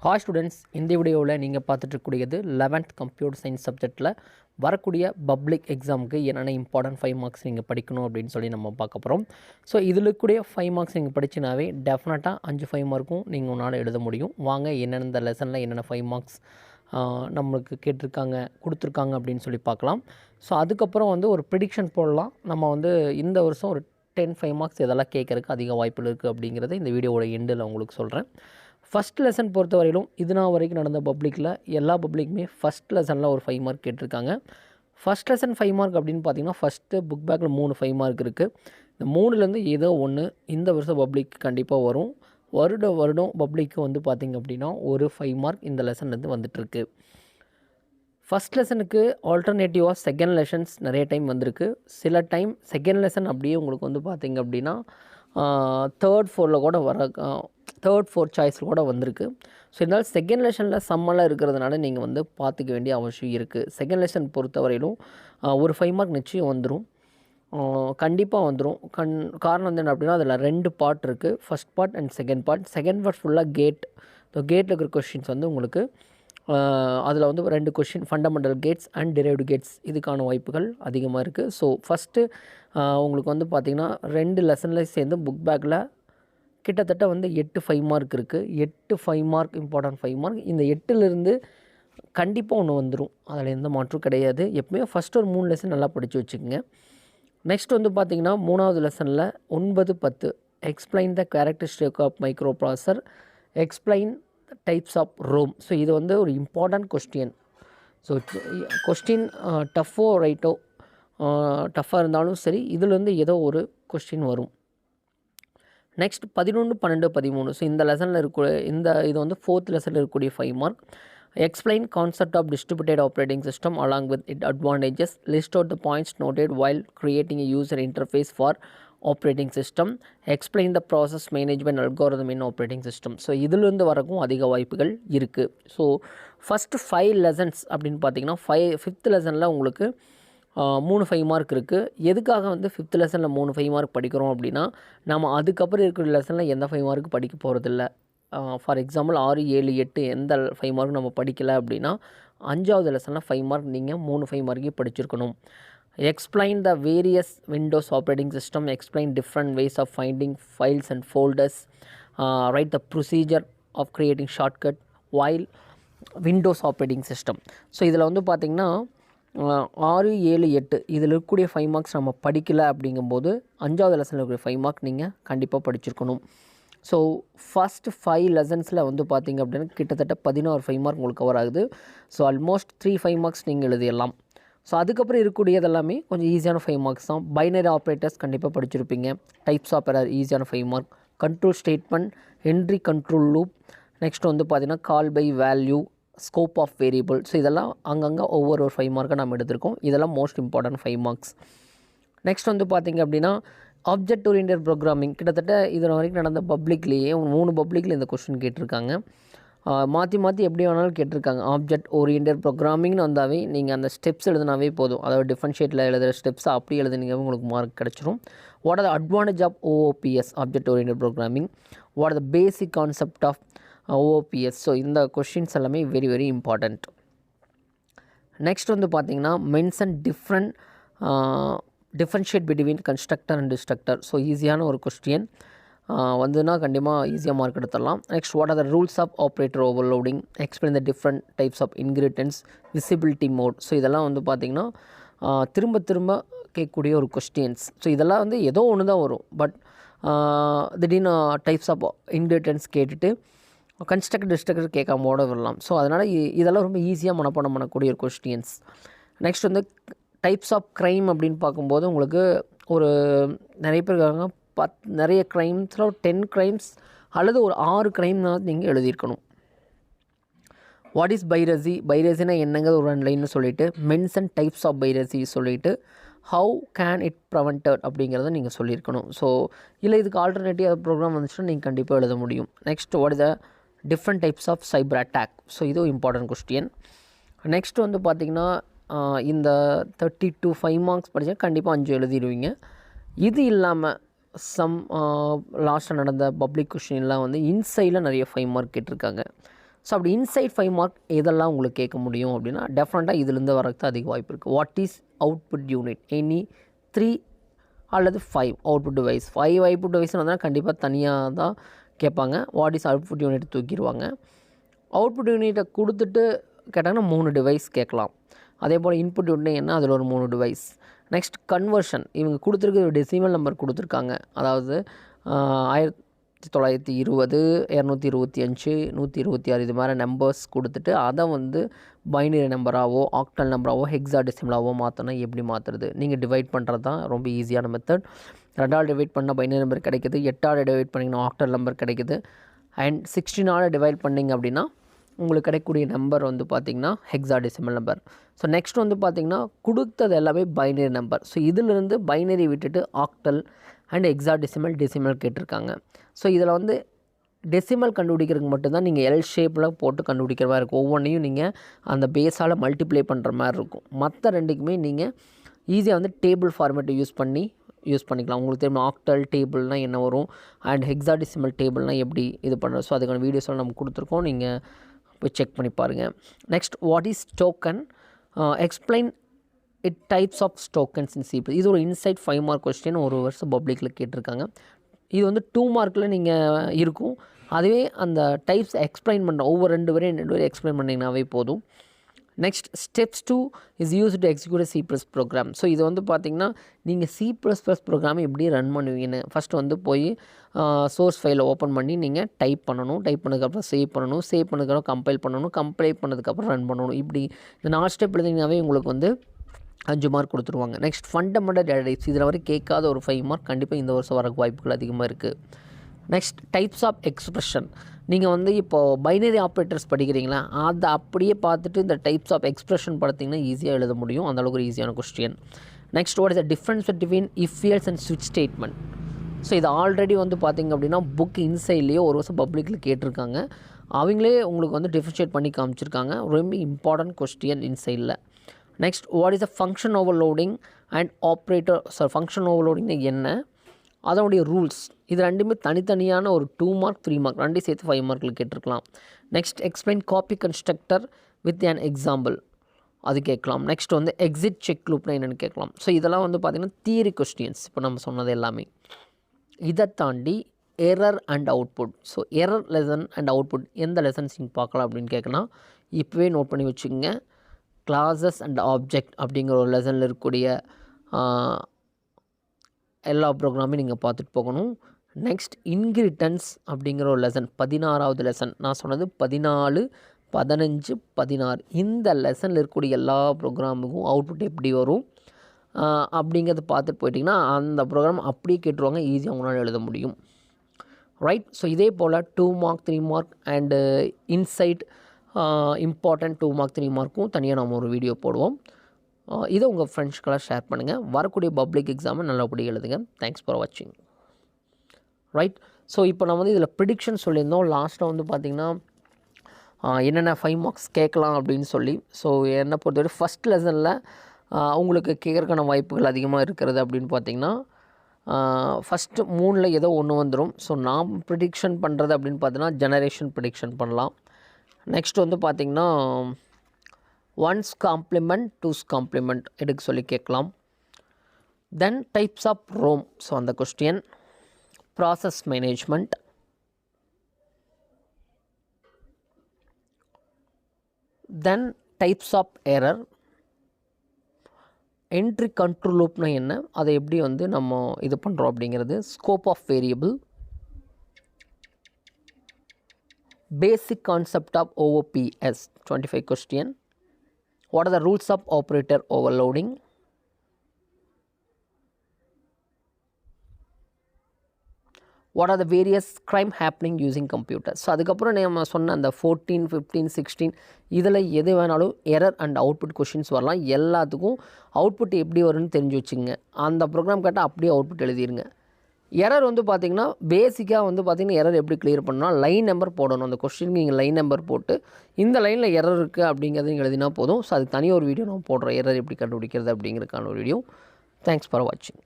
Hi students, இந்த வீடியோவில் நீங்கள் பார்த்துட்ருக்கூடியது 11th கம்ப்யூட்டர் சயின்ஸ் சப்ஜெக்டில் வரக்கூடிய பப்ளிக் எக்ஸாமுக்கு என்னென்ன இம்பார்ட்டன்ட் 5 மார்க்ஸ் நீங்கள் படிக்கணும் அப்படின்னு சொல்லி நம்ம பார்க்க போகிறோம். ஸோ இதில் கூடிய 5 மார்க்ஸ் நீங்கள் படிச்சினாவே டெஃபினட்டாக 5 மார்க்கும் நீங்கள் உன்னால் எழுத முடியும். வாங்க என்னென்ன இந்த லெசனில் என்னென்ன 5 மார்க்ஸ் நம்மளுக்கு கொடுத்துருக்காங்க அப்படின்னு சொல்லி பார்க்கலாம். ஸோ அதுக்கப்புறம் ஒரு ப்ரிடிக்ஷன் போடலாம். நம்ம இந்த வருஷம் ஒரு 5 மார்க்ஸ் இதெல்லாம் கேட்குறதுக்கு அதிக வாய்ப்புகள் இருக்குது அப்படிங்கிறத இந்த வீடியோவோட எண்டில் உங்களுக்கு சொல்கிறேன். ஃபஸ்ட் லெசன் பொறுத்த வரையிலும் வரைக்கும் நடந்த பப்ளிக்கில் எல்லா பப்ளிக்குமே ஃபஸ்ட் லெசனில் ஒரு 5 மார்க் கேட்டிருக்காங்க. ஃபஸ்ட் லெசன் 5 மார்க் அப்படின்னு பார்த்தீங்கன்னா ஃபஸ்ட்டு புக் பேக்கில் 3 5 மார்க் இருக்குது. இந்த 3லேருந்து ஏதோ ஒன்று இந்த வருஷம் பப்ளிக் கண்டிப்பாக வரும். வருடம் பப்ளிக்கு பார்த்திங்க அப்படின்னா ஒரு 5 மார்க் இந்த லெசன்லேருந்து வந்துட்டுருக்கு. ஃபஸ்ட் லெசனுக்கு ஆல்டர்னேட்டிவாக செகண்ட் லெசன்ஸ் நிறைய டைம் வந்திருக்கு. சில டைம் செகண்ட் லெசன் அப்படியே உங்களுக்கு பார்த்திங்க அப்படின்னா தேர்ட் ஃபோர்த் சாய்ஸில் கூட வந்திருக்கு. ஸோ இதனால் செகண்ட் லெசனில் சம்மெல்லாம் இருக்கிறதுனால நீங்கள் பார்த்துக்க வேண்டிய அவசியம் இருக்குது. செகண்ட் லெசன் பொறுத்தவரையிலும் ஒரு 5 மார்க் நிச்சயம் வந்துடும், கண்டிப்பாக வந்துடும். காரணம் என்ன அப்படின்னா அதில் 2 பார்ட் இருக்குது, first part and second part. Second part ஃபுல்லாக கேட்டில் இருக்கிற கொஷின்ஸ் உங்களுக்கு அதில் 2 question fundamental gates and derived gates, இதுக்கான வாய்ப்புகள் அதிகமாக இருக்குது. ஸோ ஃபஸ்ட்டு உங்களுக்கு பார்த்திங்கன்னா 2 லெசனில் சேர்ந்து புக் பேக்கில் கிட்டத்தட்ட 8 5 மார்க் இருக்குது. 8 5 மார்க் இம்பார்ட்டன்ட் 5 மார்க். இந்த 8லேருந்து கண்டிப்பாக ஒன்று வந்துடும், அதில் எந்த மாற்றும் கிடையாது. எப்பவுமே ஃபஸ்ட்டு ஒரு 3 லெசன் நல்லா படித்து வச்சுக்கோங்க. நெக்ஸ்ட் பார்த்திங்கன்னா 3வது லெசனில் 9 10 explain the characteristic of micro processor, explain types of ROM. So இது ஒரு இம்பார்ட்டன்ட் கொஸ்டின். ஸோ கொஸ்டின் டஃப்பாக இருந்தாலும் சரி, இதில் ஏதோ ஒரு கொஸ்டின் வரும். நெக்ஸ்ட் 11 12 13. ஸோ இந்த லெசனில் இது 4th லெசனில் இருக்கக்கூடிய 5 mark. Explain concept of distributed operating system along with it advantages, list out the points noted while creating a user interface for operating system, explain the process management algorithm in operating system. So இதிலிருந்து வரக்கும் அதிக வாய்ப்புகள் இருக்குது. So first 5 lessons அப்படின்னு பார்த்தீங்கன்னா 5th லெசனில் உங்களுக்கு 3 5 mark இருக்குது. எதுக்காக 5th லெசனில் 3 5 மார்க் படிக்கிறோம் அப்படின்னா, நம்ம அதுக்கப்புறம் இருக்கிற லெசனில் எந்த 5 மார்க்கு படிக்க போகிறதில்ல. ஃபார் எக்ஸாம்பிள் 6 7 8 எந்த 5 மார்க் நம்ம படிக்கலை அப்படின்னா 5வது லெசனில் 5 மார்க் நீங்கள் 3 5 மார்க்கே படிச்சிருக்கணும். Explain the various Windows operating system, explain different ways of finding files and folders, write the procedure of creating shortcut while Windows operating system. So இதில் பார்த்திங்கன்னா 6 7 8 இதில் இருக்கக்கூடிய 5 மார்க்ஸ் நம்ம படிக்கலை அப்படிங்கும்போது 5வது லெசனில் இருக்கிற 5 மார்க் நீங்கள் கண்டிப்பாக படிச்சிருக்கணும். ஸோ ஃபஸ்ட்டு 5 லெசன்ஸில் பார்த்திங்க அப்படின்னா கிட்டத்தட்ட 16 5 மார்க் உங்களுக்கு கவர் ஆகுது. ஸோ ஆல்மோஸ்ட் 3 5 மார்க்ஸ் நீங்கள் எழுதிடலாம். ஸோ அதுக்கப்புறம் இருக்கக்கூடியது எல்லாமே கொஞ்சம் ஈஸியான 5 மார்க்ஸ் தான். பைனரி ஆப்ரேட்டர்ஸ் கண்டிப்பாக படிச்சிருப்பீங்க. டைப்ஸ் ஆஃப் எரர் ஈஸியான 5 mark. Control statement, entry control loop, next பார்த்திங்கன்னா call by value, scope of variable. So இதெல்லாம் அங்கங்கே ஒவ்வொரு 5 மார்க்காக நம்ம எடுத்திருக்கோம். இதெல்லாம் மோஸ்ட் இம்பார்ட்டன்ட் 5 மார்க்ஸ். நெக்ஸ்ட் பார்த்திங்க அப்படின்னா ஆப்ஜெக்ட் ஓரியன்டட் ப்ரோக்ராமிங். கிட்டத்தட்ட இதில் வரைக்கும் நடந்த பப்ளிக்லேயே 3 பப்ளிக்கில் இந்த கொஸ்டின் கேட்டிருக்காங்க. மாற்றி எப்படி வேணாலும் கேட்டிருக்காங்க. ஆப்ஜெக்ட் ஓரியன்டட் ப்ரோக்ராமிங்னு வந்தாவே நீங்கள் அந்த ஸ்டெப்ஸ் எழுதினாவே போதும். அதாவது டிஃபரன்ஷியேட்டில் எழுதுகிற ஸ்டெப்ஸை அப்படி எழுதுனீங்க உங்களுக்கு மார்க் கிடச்சிரும். What are the advantage of OOPS, object oriented programming, what are the basic concept of OOPS. So இந்த கொஷின்ஸ் எல்லாமே வெரி வெரி இம்பார்ட்டண்ட். நெக்ஸ்ட் பார்த்திங்கன்னா mention differentiate between constructor and destructor. So ஈஸியான ஒரு கொஸ்டின் கண்டிப்பாக ஈஸியாக mark எடுத்துடலாம். Next what are the rules of operator overloading, explain the different types of inheritance, visibility mode. So இதெல்லாம் பார்த்திங்கன்னா திரும்ப கேட்கக்கூடிய ஒரு கொஸ்டின்ஸ். ஸோ இதெல்லாம் ஏதோ ஒன்று தான் வரும். பட் திடீர்னு டைப்ஸ் ஆஃப் இன்கிரிடியன்ஸ் கேட்டுட்டு கன்ஸ்ட்ரக்டர் டிஸ்ட்ரக்டர் கேட்காம ஓட வரலாம். ஸோ அதனால் இதெல்லாம் ரொம்ப ஈஸியாக மனப்பாடம் பண்ணக்கூடிய ஒரு questions. Next types of crime அப்படின்னு பார்க்கும்போது உங்களுக்கு ஒரு நிறைய பேர் இருக்காங்க. நிறைய க்ரைம்ஸில் 10 க்ரைம்ஸ் அல்லது ஒரு 6 க்ரைம்னால் நீங்கள் எழுதியிருக்கணும். வாட் இஸ் பைரசி, பைரசினா என்னங்க ஒரு 2 லைன்னு சொல்லிவிட்டு மென்ஷன் டைப்ஸ் ஆஃப் பைரசி சொல்லிவிட்டு ஹவு கேன் இட் ப்ரிவென்டட் அப்படிங்கிறத நீங்கள் சொல்லியிருக்கணும். ஸோ இல்லை இதுக்கு ஆல்டர்னேட்டிவ் ப்ரோக்ராம் வந்துச்சுன்னா நீங்கள் கண்டிப்பாக எழுத முடியும். Next what is the different types of cyber attack. So இதுவும் இம்பார்ட்டன்ட் கொஸ்டின். நெக்ஸ்ட் பார்த்திங்கன்னா இந்த 32 5 மார்க்ஸ் படித்தா கண்டிப்பாக 5 எழுதிடுவீங்க. இது இல்லாமல் லாஸ்ட்டாக நடந்த பப்ளிக் கொஷின்லாம் இன்சைடில் நிறைய 5 மார்க் கேட்டிருக்காங்க. ஸோ அப்படி இன்சைட் 5 மார்க் எதெல்லாம் உங்களுக்கு கேட்க முடியும் அப்படின்னா டெஃபினட்டாக இதுலேருந்து வரதுக்கு அதிக வாய்ப்பு இருக்குது. What is output unit? Any 3 அல்லது 5 அவுட்புட் டிவைஸ். 5 அவுட்புட் டிவைஸ்னு வந்தால் கண்டிப்பாக தனியாக தான் கேட்பாங்க. வாட் இஸ் அவுட்புட் யூனிட் தூக்கிடுவாங்க. அவுட்புட் யூனிட்டை கொடுத்துட்டு கேட்டாங்கன்னா 3 டிவைஸ் கேட்கலாம். அதே போல் இன்புட் யூனிட் என்ன, அதில் ஒரு 3 டிவைஸ். நெக்ஸ்ட் கன்வர்ஷன், இவங்க கொடுத்துருக்க ஒரு டெசிமல் நம்பர் கொடுத்துருக்காங்க. அதாவது 1920, 225, 126 இது மாதிரி நம்பர்ஸ் கொடுத்துட்டு அதை வந்து பைனரி நம்பராகவோ ஆக்டல் நம்பராகவோ ஹெக்ஸாடெசிமலாகவோ மாற்றினா எப்படி மாற்றுறது? நீங்கள் டிவைட் பண்ணுறது தான் ரொம்ப ஈஸியான மெத்தட். 2ஆல் டிவைட் பண்ணால் பைனரி நம்பர் கிடைக்குது, 8ஆல் டிவைட் பண்ணிங்கன்னா ஆக்டல் நம்பர் கிடைக்குது, அண்ட் 16ஆல் டிவைட் பண்ணிங்க அப்படின்னா உங்களுக்கு கிடைக்கக்கூடிய நம்பர் வந்து பார்த்திங்கன்னா ஹெக்ஸாடெசிமல் நம்பர். ஸோ நெக்ஸ்ட் வந்து பார்த்திங்கன்னா கொடுத்தது எல்லாமே பைனரி நம்பர். ஸோ இதிலிருந்து பைனரி விட்டுட்டு ஆக்டல் அண்ட் ஹெக்ஸாடெசிமல் டெசிமல் கேட்டிருக்காங்க. ஸோ இதில் வந்து டெசிமல் கண்டுபிடிக்கிறதுக்கு மட்டும்தான் நீங்கள் எல் ஷேப்பில் போட்டு கண்டுபிடிக்கிற மாதிரி இருக்கும். ஒவ்வொன்றையும் நீங்கள் அந்த பேஸால் மல்டிப்ளை பண்ணுற மாதிரி இருக்கும். மற்ற ரெண்டுக்குமே நீங்கள் ஈஸியாக வந்து டேபிள் ஃபார்மேட்டை யூஸ் பண்ணிக்கலாம். உங்களுக்கு தெரியும் ஆக்டல் டேபிள்னால் என்ன வரும் அண்ட் ஹெக்ஸாடெசிமல் டேபிள்னால் எப்படி இது பண்ணுறது. ஸோ அதுக்கான வீடியோஸ்லாம் நம்ம கொடுத்துருக்கோம், நீங்கள் போய் செக் பண்ணி பாருங்கள். Next what is token? Explain it types of tokens in C++. இது ஒரு இன்சைட் 5 மார்க் கொஸ்டின், ஒரு வருஷம் பப்ளிக்கில் கேட்டிருக்காங்க. இது வந்து 2 மார்க்கில் நீங்கள் இருக்கும். அதுவே அந்த டைப்ஸ் எக்ஸ்பிளைன் பண்ணுற ஒவ்வொரு 2 வரையும் எக்ஸ்பிளைன் பண்ணிங்கனாவே போதும். Next steps 2 is use to execute C++ program. So இது வந்து பார்த்திங்கன்னா நீங்கள் C++ ப்ரோக்ராம் எப்படி ரன் பண்ணுவீங்கன்னு ஃபஸ்ட்டு வந்து போய் சோர்ஸ் ஃபைலை ஓப்பன் பண்ணி நீங்கள் டைப் பண்ணணும். டைப் பண்ணதுக்கப்புறம் சேவ் பண்ணதுக்கப்புறம் கம்பைல் பண்ணதுக்கப்புறம் ரன் பண்ணணும். இப்படி இந்த 4 ஸ்டெப் எழுதிங்கனாவே உங்களுக்கு வந்து 5 மார்க் கொடுத்துருவாங்க. நெக்ஸ்ட் ஃபண்டமெண்டல் டேட்டா டைப்ஸ், இதில் வரை கேட்காத ஒரு 5 மார்க் கண்டிப்பாக இந்த வருஷம் வரக்கு வாய்ப்புகள் அதிகமாக இருக்குது. நெக்ஸ்ட் டைப்ஸ் ஆஃப் எக்ஸ்ப்ரெஷன், நீங்கள் வந்து இப்போது பைனரி ஆப்ரேட்டர்ஸ் படிக்கிறீங்களா, அதை அப்படியே பார்த்துட்டு இந்த டைப்ஸ் ஆஃப் எக்ஸ்ப்ரெஷன் பார்த்தீங்கன்னா ஈஸியாக எழுத முடியும். அந்தளவுக்கு ஒரு ஈஸியான question. Next what is the difference between if else and ஸ்விட்ச் ஸ்டேட்மெண்ட்? ஸோ இது ஆல்ரெடி வந்து பார்த்திங்க அப்படின்னா புக் இன்சைட்லேயே ஒரு வருஷம் பப்ளிக்கில் கேட்டிருக்காங்க. அவங்களே உங்களுக்கு வந்து டிஃப்ரென்ஷியேட் பண்ணி காமிச்சிருக்காங்க. ரொம்ப இம்பார்ட்டன்ட் கொஸ்டின் இன்சைடில். Next what is the function overloading and operator? Function overloading என்ன, அதனுடைய ரூல்ஸ், இது ரெண்டுமே தனித்தனியான ஒரு 2 மார்க் 3 மார்க் ரெண்டையும் சேர்த்து 5 மார்க்கில் கேட்டிருக்கலாம். Next explain copy constructor with an example, அது கேட்கலாம். நெக்ஸ்ட் வந்து எக்ஸிட் செக் லூப்னா என்னென்னு கேட்கலாம். ஸோ இதெல்லாம் வந்து பார்த்திங்கன்னா தியரி கொஸ்டின்ஸ். இப்போ நம்ம சொன்னது எல்லாமே. இதை தாண்டி error and output. So error lesson and output எந்த லெசன்ஸ் நீங்கள் பார்க்கலாம் அப்படின்னு கேட்கலாம். இப்போவே நோட் பண்ணி வச்சுக்கோங்க. கிளாஸஸ் அண்ட் ஆப்ஜெக்ட் அப்படிங்கிற ஒரு லெசனில் இருக்கக்கூடிய எல்லா ப்ரோக்ராமையும் நீங்கள் பார்த்துட்டு போகணும். நெக்ஸ்ட் இன்ஹெரிட்டன்ஸ் அப்படிங்கிற ஒரு லெசன், 16வது லெசன். நான் சொன்னது 14, 15, 16 இந்த லெசனில் இருக்கக்கூடிய எல்லா ப்ரோக்ராமுக்கும் அவுட்புட் எப்படி வரும் அப்படிங்கிறத பார்த்துட்டு போயிட்டிங்கன்னா அந்த ப்ரோக்ராம் அப்படியே கேட்டுருவாங்க, ஈஸியாக உங்களால் எழுத முடியும். ரைட். ஸோ இதே போல் 2 mark 3 mark and inside important 2 mark 3 மார்க்கும் தனியாக நம்ம ஒரு வீடியோ போடுவோம். இதை உங்கள் ஃப்ரெண்ட்ஸ்க்கெல்லாம் ஷேர் பண்ணுங்கள். வரக்கூடிய பப்ளிக் எக்ஸாமை நல்லபடியாக எழுதுங்க. தேங்க்ஸ் ஃபார் வாட்சிங். ரைட். ஸோ இப்போ நம்ம வந்து இதில் ப்ரிடிக்ஷன் சொல்லியிருந்தோம். லாஸ்ட்டாக வந்து பார்த்திங்கன்னா என்னென்ன 5 மார்க்ஸ் கேட்கலாம் அப்படின்னு சொல்லி. ஸோ என்னை பொறுத்தவரை ஃபஸ்ட் லெசனில் உங்களுக்கு கேட்குறக்கான வாய்ப்புகள் அதிகமாக இருக்கிறது அப்படின்னு பார்த்திங்கன்னா ஃபஸ்ட்டு 3ல் ஏதோ ஒன்று வந்துடும். ஸோ நான் ப்ரிடிக்ஷன் பண்ணுறது அப்படின்னு பார்த்தீங்கன்னா ஜெனரேஷன் ப்ரிடிக்ஷன் பண்ணலாம். நெக்ஸ்ட் வந்து பார்த்திங்கன்னா 1's காம்ப்ளிமெண்ட் 2's காம்ப்ளிமெண்ட் எடுக்க சொல்லி கேட்கலாம். Then types of ROM. So அந்த question process management, then types of error, entry control லூப்னா என்ன, அதை எப்படி வந்து நம்ம இது பண்ணுறோம் அப்படிங்கிறது, scope of variable, basic concept of OOPS 25 question, what are the rules of operator overloading, what are the various crime happening using computer. So அதுக்கப்புறம் நம்ம சொன்ன அந்த 14, 15, 16 இதில் எது வேணாலும் எரர் அண்ட் அவுட்புட் கொஷின்ஸ் வரலாம். எல்லாத்துக்கும் அவுட்புட் எப்படி வரும்னு தெரிஞ்சு வச்சுங்க. அந்த ப்ரோக்ராம் கேட்டால் அப்படியே அவுட்புட் எழுதிருங்க. எரர் வந்து பார்த்திங்கன்னா பேசிக்காக வந்து பார்த்திங்கன்னா எரர் எப்படி கிளியர் பண்ணால் லைன் நம்பர் போடணும். அந்த கொஸ்டினுக்கு நீங்கள் லைன் நம்பர் போட்டு இந்த லைனில் எரர் இருக்குது அப்படிங்கிறது நீங்கள் எழுதினா போதும். ஸோ அதுக்கு தனியாக ஒரு வீடியோ நான் போடுறேன், எரர் எப்படி கண்டுபிடிக்கிறது அப்படிங்கிறதுக்கான ஒரு வீடியோ. தேங்க்ஸ் ஃபார் வாட்சிங்.